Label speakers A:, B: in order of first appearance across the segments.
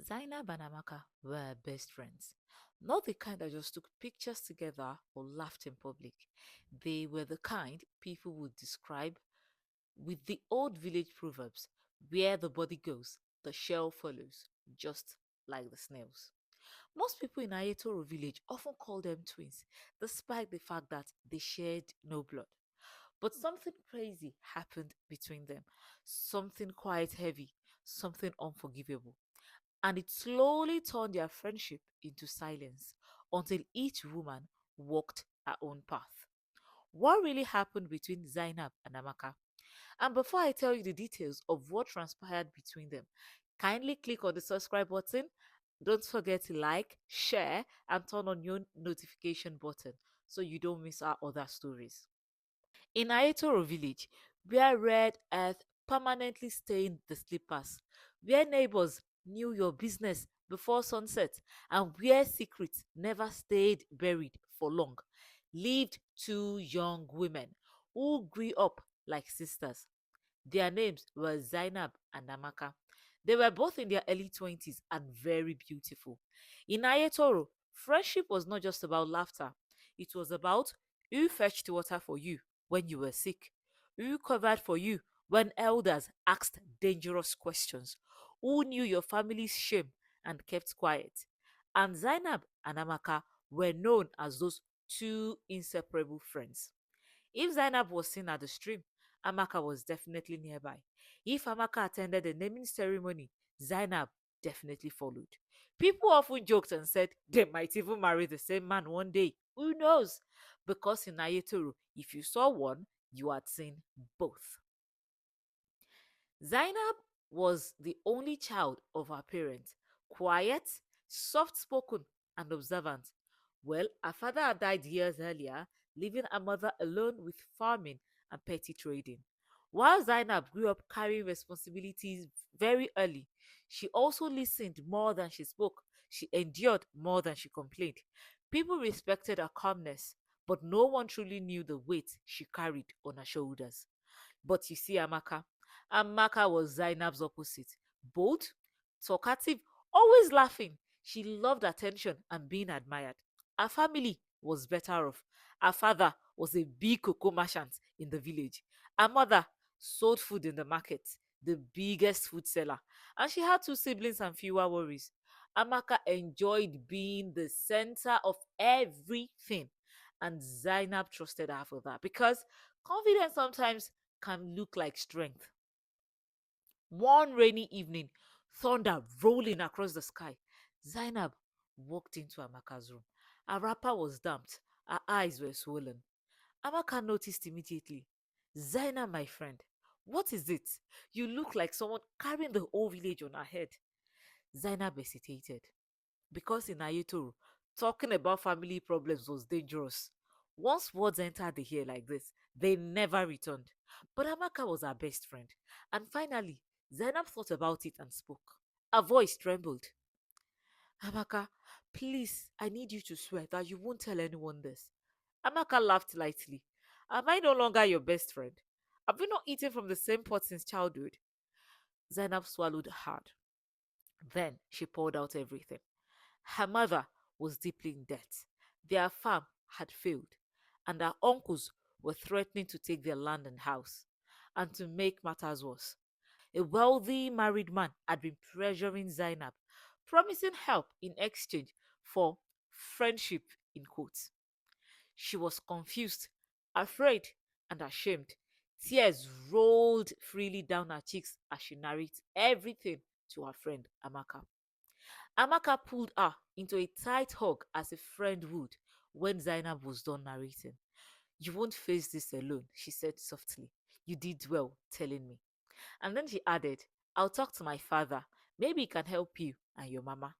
A: Zainab and Amaka were best friends. Not the kind that just took pictures together or laughed in public. They were the kind people would describe with the old village proverbs where the body goes, the shell follows, just like the snails. Most people in Ayetoro village often call them twins, despite the fact that they shared no blood. But something crazy happened between them. Something quite heavy, something unforgivable, and it slowly turned their friendship into silence until each woman walked her own path. What really happened between Zainab and Amaka? And before I tell you the details of what transpired between them, kindly click on the subscribe button. Don't forget to like, share, and turn on your notification button so you don't miss our other stories. In Ayetoro village, where red earth permanently stained the slippers, where neighbors knew your business before sunset, and where secrets never stayed buried for long, lived two young women who grew up like sisters. Their names were Zainab and Amaka. They were both in their early 20s and very beautiful. In Ayetoro, friendship was not just about laughter, it was about who fetched water for you when you were sick, who covered for you when elders asked dangerous questions, who knew your family's shame and kept quiet. And Zainab and Amaka were known as those two inseparable friends. If Zainab was seen at the stream, Amaka was definitely nearby. If Amaka attended the naming ceremony, Zainab definitely followed. People often joked and said they might even marry the same man one day. Who knows? Because in Ayetoro, if you saw one, you had seen both. Zainab was the only child of her parents, quiet, soft spoken, and observant. Well, her father had died years earlier, leaving her mother alone with farming and petty trading. While Zainab grew up carrying responsibilities very early, she also listened more than she spoke. She endured more than she complained. People respected her calmness, but no one truly knew the weight she carried on her shoulders. But you see, Amaka was Zainab's opposite. Bold, talkative, always laughing. She loved attention and being admired. Her family was better off. Her father was a big cocoa merchant in the village. Her mother sold food in the market, the biggest food seller. And she had two siblings and fewer worries. Amaka enjoyed being the center of everything. And Zainab trusted her for that because confidence sometimes can look like strength. One rainy evening, thunder rolling across the sky, Zainab walked into Amaka's room. Her wrapper was damped, her eyes were swollen. Amaka noticed immediately. Zainab, my friend, what is it? You look like someone carrying the whole village on her head. Zainab hesitated because in Ayetoro, talking about family problems was dangerous. Once words entered the ear like this, they never returned. But Amaka was her best friend. And finally, Zainab thought about it and spoke. Her voice trembled. Amaka, please, I need you to swear that you won't tell anyone this. Amaka laughed lightly. Am I no longer your best friend? Have we not eaten from the same pot since childhood? Zainab swallowed hard. Then she poured out everything. Her mother was deeply in debt. Their farm had failed, and her uncles were threatening to take their land and house. And to make matters worse, a wealthy married man had been pressuring Zainab, promising help in exchange for friendship in quotes. She was confused, afraid, and ashamed. Tears rolled freely down her cheeks as she narrated everything to her friend Amaka. Amaka pulled her into a tight hug as a friend would when Zainab was done narrating. You won't face this alone, she said softly. You did well telling me. And then she added, I'll talk to my father. Maybe he can help you and your mama.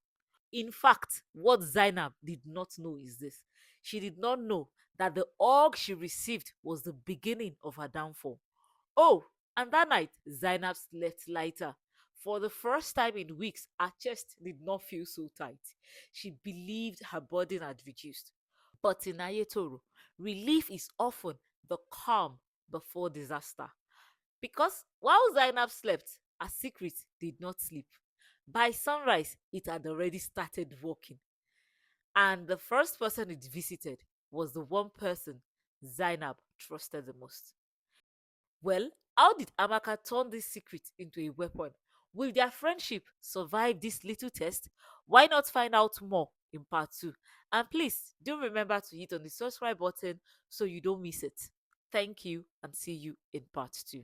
A: In fact, what Zainab did not know is this. She did not know that the hug she received was the beginning of her downfall. Oh, and that night, Zainab slept lighter. For the first time in weeks, her chest did not feel so tight. She believed her burden had reduced. But in Ayetoro, relief is often the calm before disaster. Because while Zainab slept, her secret did not sleep. By sunrise, it had already started working. And the first person it visited was the one person Zainab trusted the most. Well, how did Amaka turn this secret into a weapon? Will their friendship survive this little test? Why not find out more in part 2? And please do remember to hit on the subscribe button so you don't miss it. Thank you and see you in part 2.